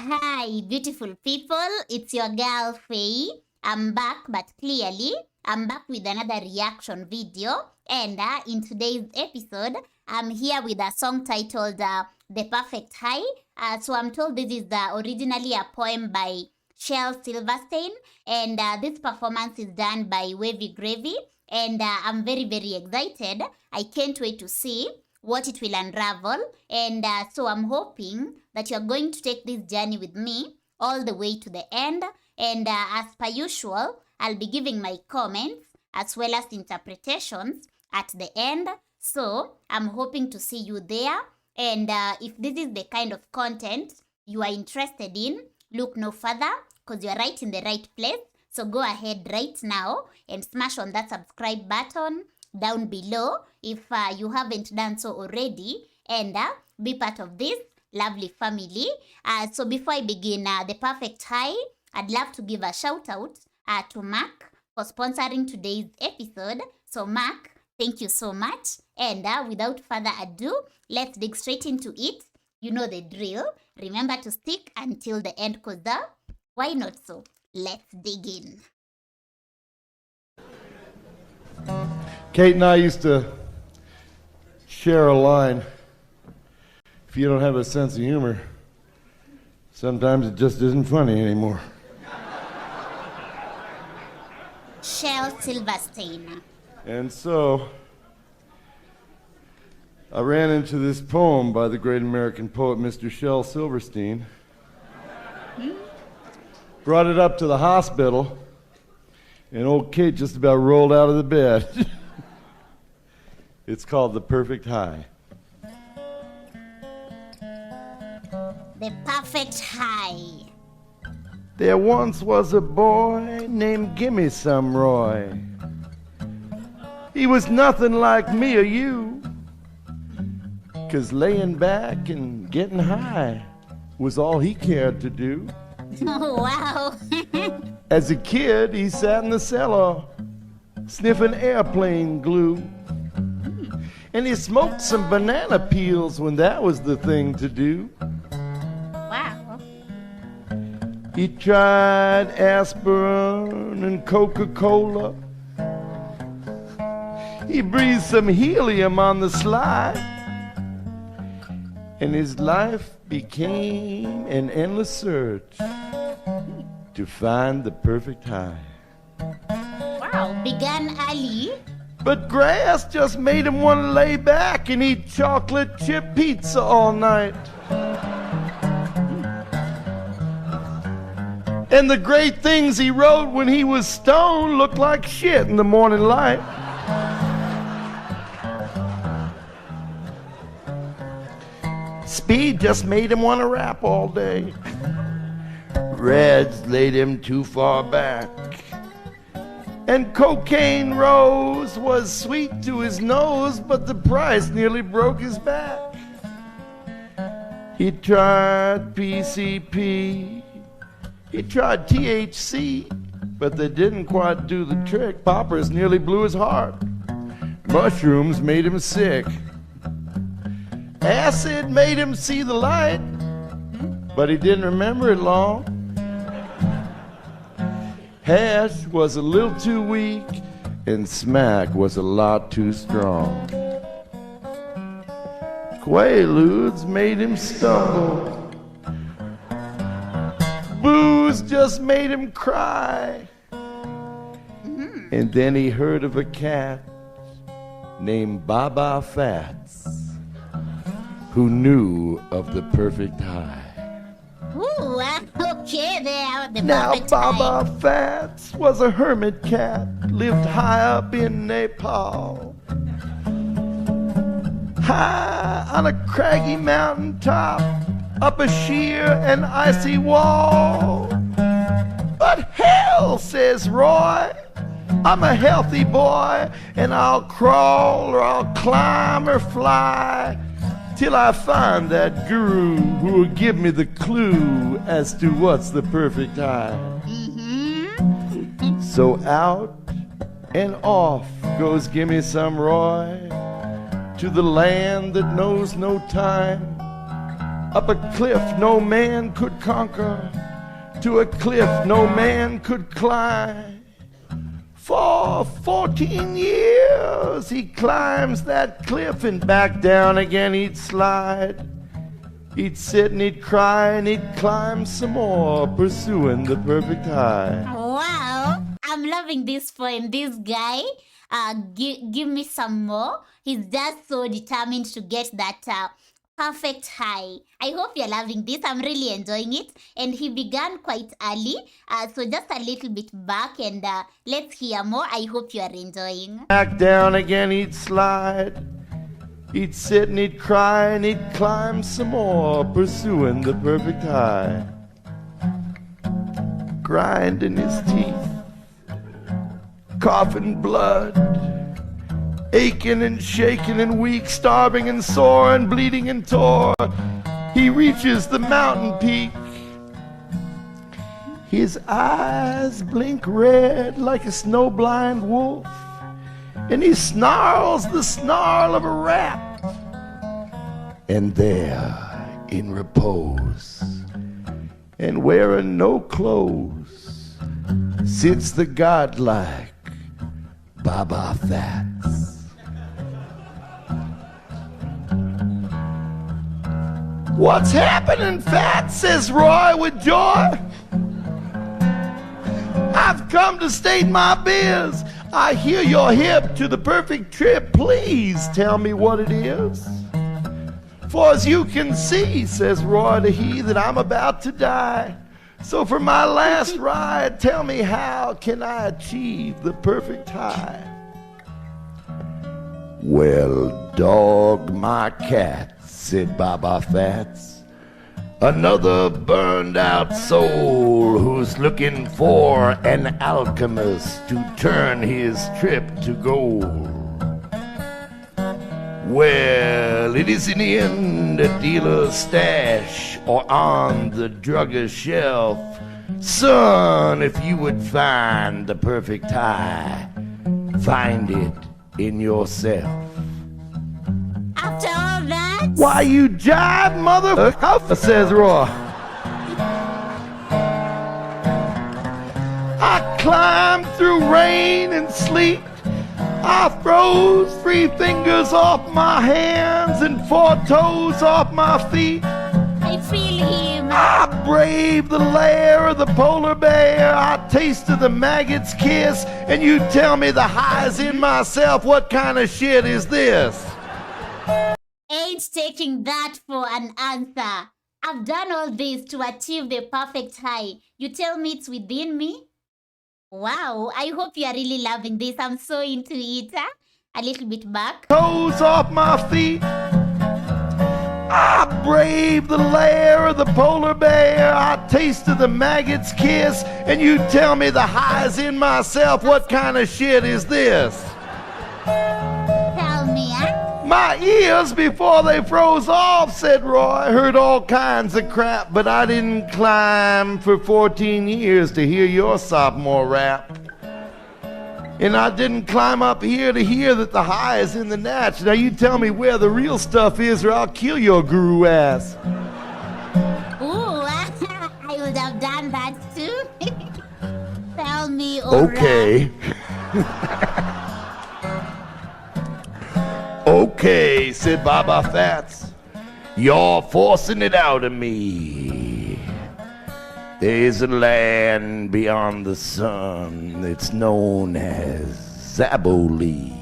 Hi, beautiful people. It's your girl Faye. I'm back, but clearly, I'm back with another reaction video. And in today's episode, I'm here with a song titled The Perfect High. So I'm told this is originally a poem by Shel Silverstein. And this performance is done by Wavy Gravy. And I'm very, very excited. I can't wait to see what it will unravel. And so I'm hoping that you're going to take this journey with me all the way to the end. And as per usual, I'll be giving my comments as well as interpretations at the end. So I'm hoping to see you there. And if this is the kind of content you are interested in, look no further because you're right in the right place. So go ahead right now and smash on that subscribe button down below if you haven't done so already, and be part of this lovely family. So before I begin The Perfect High, I'd love to give a shout out to Mark for sponsoring today's episode. So Mark, thank you so much. And without further ado, let's dig straight into it. You know the drill. Remember to stick until the end because why not so? Let's dig in. Kate and I used to share a line. If you don't have a sense of humor, sometimes it just isn't funny anymore. Shel Silverstein. And so, I ran into this poem by the great American poet, Mr. Shel Silverstein. Brought it up to the hospital, and old Kate just about rolled out of the bed. It's called The Perfect High. The Perfect High. There once was a boy named Gimme Some Roy. He was nothing like me or you, 'cause laying back and getting high was all he cared to do. Oh, wow. As a kid, he sat in the cellar, sniffing airplane glue. And he smoked some banana peels when that was the thing to do. Wow. He tried aspirin and Coca-Cola. He breathed some helium on the sly. And his life became an endless search to find the perfect high. Wow, began early. But grass just made him want to lay back and eat chocolate chip pizza all night. And the great things he wrote when he was stoned looked like shit in the morning light. Speed just made him want to rap all day. Reds laid him too far back. And cocaine rose was sweet to his nose, but the price nearly broke his back. He tried PCP, he tried THC, but they didn't quite do the trick. Poppers nearly blew his heart. Mushrooms made him sick. Acid made him see the light, but he didn't remember it long. Hash was a little too weak, and smack was a lot too strong. Quaaludes made him stumble. Booze just made him cry. And then he heard of a cat named Baba Fats who knew of the perfect high. Ooh, okay, there, the Now perfect Baba high. Fats was a hermit cat, lived high up in Nepal. High on a craggy mountain top, up a sheer and icy wall. But hell, says Roy, I'm a healthy boy, and I'll crawl or I'll climb or fly till I find that guru who will give me the clue as to what's the perfect high. So out and off goes Gimme Some Roy to the land that knows no time. up a cliff no man could conquer, to a cliff no man could climb. For 14 years he climbs that cliff, and back down again he'd slide. He'd sit and he'd cry and he'd climb some more, pursuing the perfect high. Wow, I'm loving this poem. This guy, give me some more. He's just so determined to get that perfect high. I hope you're loving this. I'm really enjoying it. And he began quite early, so just a little bit back, and let's hear more. I hope you are enjoying. Back down again he'd slide. He'd sit and he'd cry and he'd climb some more, pursuing the perfect high. Grinding his teeth, coughing blood, aching and shaking and weak, starving and sore and bleeding and tore. He reaches the mountain peak. His eyes blink red like a snowblind wolf, and he snarls the snarl of a rat. And there, in repose, and wearing no clothes, sits the godlike Baba Fats. "What's happening, Fats?" says Roy with joy. "I've come to state my biz. I hear you're hip to the perfect trip. Please tell me what it is. For as you can see," says Roy to he, "that I'm about to die. So for my last ride, tell me, how can I achieve the perfect high?" "Well, dog my cat," said Baba Fats, "another burned out soul who's looking for an alchemist to turn his trip to gold. Well, it isn't in the dealer's stash or on the druggist's shelf. Son, if you would find the perfect high, find it in yourself." After all that, "Why, you jive motherfucker," says Roy. "I climbed through rain and sleet. I froze 3 fingers off my hands and 4 toes off my feet. I feel him. I braved the lair of the polar bear. I tasted the maggot's kiss, and you tell me the high's in myself. What kind of shit is this?" Ain't taking that for an answer. I've done all this to achieve the perfect high. You tell me it's within me? Wow, I hope you are really loving this. I'm so into it. A little bit back. Toes off my feet. I braved the lair of the polar bear. I tasted the maggot's kiss, and you tell me the high's in myself. What kind of shit is this? Tell me, "My ears before they froze off," said Roy. "Heard all kinds of crap, but I didn't climb for 14 years to hear your sophomore rap. And I didn't climb up here to hear that the high is in the natch. Now you tell me where the real stuff is, or I'll kill your guru ass." Ooh, I would have done that too. Tell me, "Okay." "Okay," said Baba Fats. "You're forcing it out of me. There's a land beyond the sun that's known as Zaboli.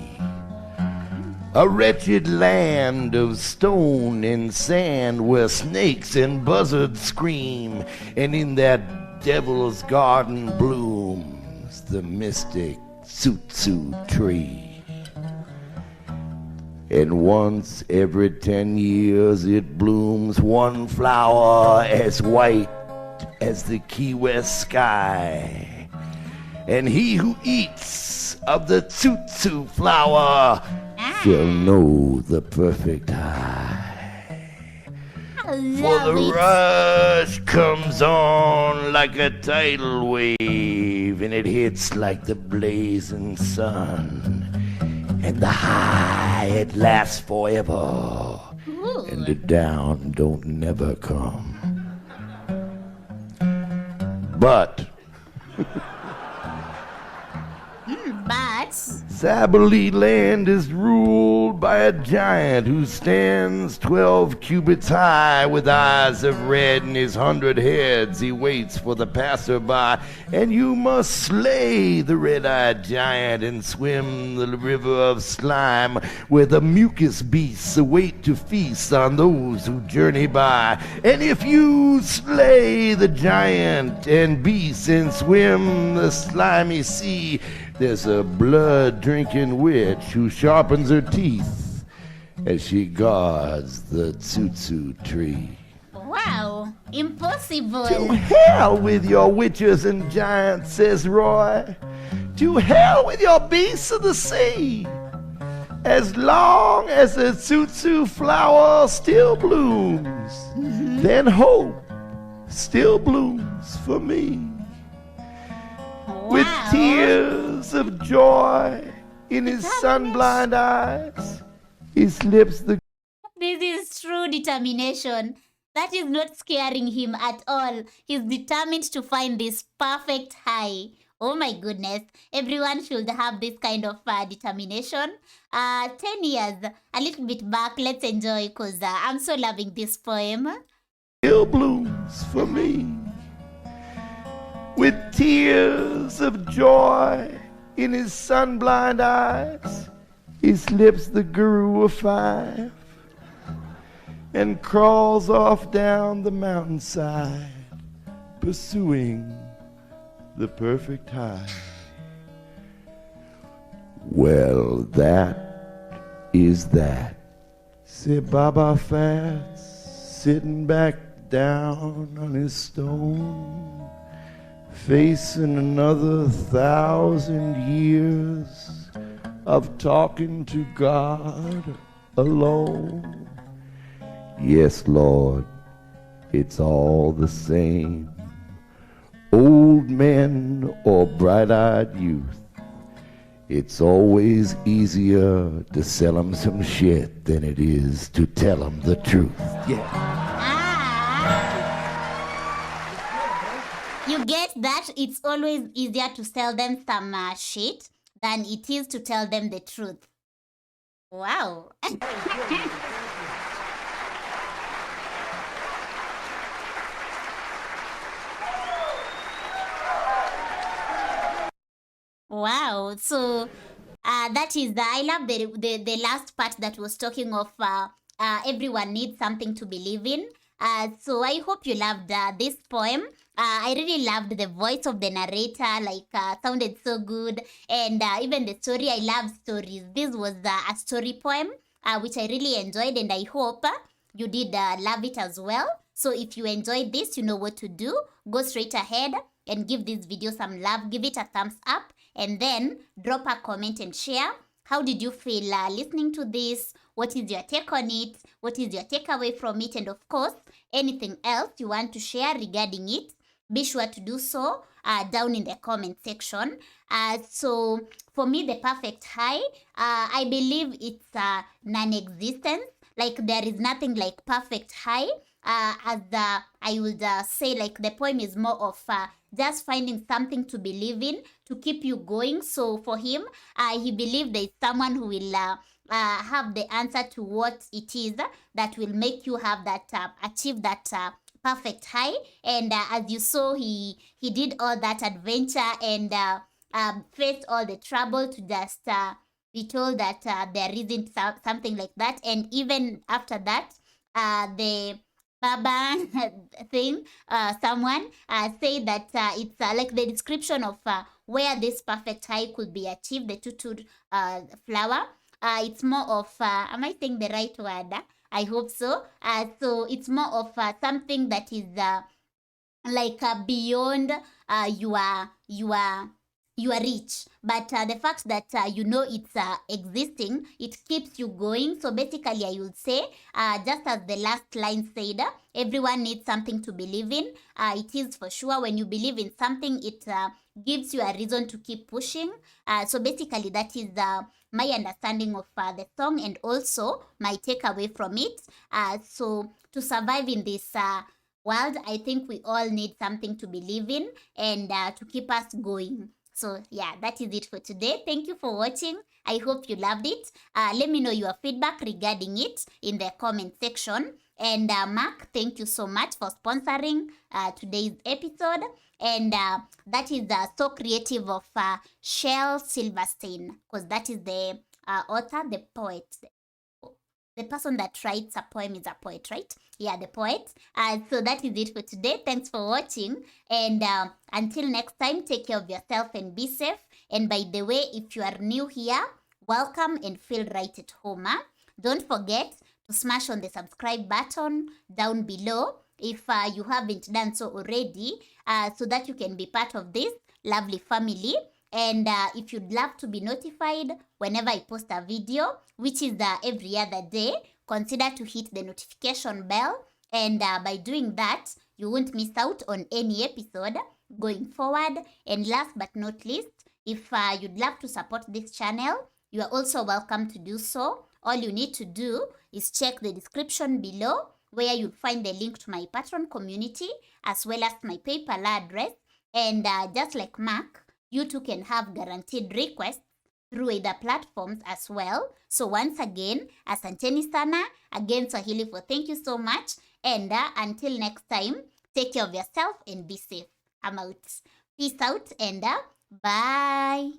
A wretched land of stone and sand where snakes and buzzards scream, and in that devil's garden blooms the mystic Tsutsu tree. And once every 10 years it blooms one flower as white as the Key West sky. And he who eats of the Tsutsu flower shall know the perfect high. For the rush comes on like a tidal wave, and it hits like the blazing sun. And the high, it lasts forever. and the down don't never come. But But Zabali land is ruled by a giant who stands 12 cubits high with eyes of red and his 100 heads. He waits for the passerby, and you must slay the red-eyed giant and swim the river of slime where the mucus beasts await to feast on those who journey by. And if you slay the giant and beast and swim the slimy sea, there's a blood-drinking witch who sharpens her teeth as she guards the tsutsu tree. wow, impossible. To hell with your witches and giants, says Roy. To hell with your beasts of the sea. As long as the tsutsu flower still blooms, then hope still blooms for me. With Wow. tears of joy in his sun-blind eyes, he slips the This is true determination. That is not scaring him at all. He's determined to find this perfect high. Oh my goodness. Everyone should have this kind of determination. 10 years, a little bit back. Let's enjoy because I'm so loving this poem. still blooms for me. With tears of joy in his sun-blind eyes, he slips the guru a 5 and crawls off down the mountainside, pursuing the perfect high. Well, that is that, said Baba Fats, sitting back down on his stone, facing another 1,000 years of talking to God alone. Yes, Lord, it's all the same. Old men or bright-eyed youth, it's always easier to sell 'em some shit than it is to tell 'em the truth. Yeah. You get that? It's always easier to sell them some shit than it is to tell them the truth. Wow. Wow. So that is I love the last part that was talking of everyone needs something to believe in. So I hope you loved this poem. I really loved the voice of the narrator, sounded so good. And even the story, I love stories. This was a story poem, which I really enjoyed, and I hope you did love it as well. So if you enjoyed this, you know what to do. Go straight ahead and give this video some love. Give it a thumbs up, and then drop a comment and share. How did you feel listening to this? What is your take on it? What is your takeaway from it? And of course, anything else you want to share regarding it, be sure to do so down in the comment section. So for me, the perfect high, I believe it's non-existent. Like there is nothing like perfect high. I would say the poem is more of just finding something to believe in to keep you going. So for him, he believed there is someone who will have the answer to what it is that will make you have that achieve that perfect high. And as you saw, he did all that adventure and faced all the trouble to just be told that there isn't something like that. And even after that, the Baba thing, someone said that it's like the description of where this perfect high could be achieved, the tutu flower. It's more of, am I saying the right word? I hope so. So it's more of something that is beyond your you are rich, but the fact that you know it's existing, it keeps you going. So basically, I would say, just as the last line said, everyone needs something to believe in. It is for sure. When you believe in something, it gives you a reason to keep pushing. So basically, that is my understanding of the song, and also my takeaway from it. So to survive in this world, I think we all need something to believe in and to keep us going. So yeah, that is it for today. Thank you for watching. I hope you loved it. Let me know your feedback regarding it in the comment section. And Mark, thank you so much for sponsoring today's episode. And that is so creative of Shel Silverstein, because that is the author, the poet. The person that writes a poem is a poet, right? Yeah, the poet. So that is it for today. Thanks for watching. And until next time, take care of yourself and be safe. And by the way, if you are new here, welcome and feel right at home. Don't forget to smash on the subscribe button down below if you haven't done so already, so that you can be part of this lovely family. And if you'd love to be notified whenever I post a video, which is every other day, consider to hit the notification bell. And by doing that, you won't miss out on any episode going forward. And last but not least, if you'd love to support this channel, you are also welcome to do so. All you need to do is check the description below, where you'll find the link to my Patreon community, as well as my PayPal address. And just like Mark, you too can have guaranteed requests through either platforms as well. So once again, asanteni sana. Again, Swahili for thank you so much. And until next time, take care of yourself and be safe. I'm out. Peace out and bye.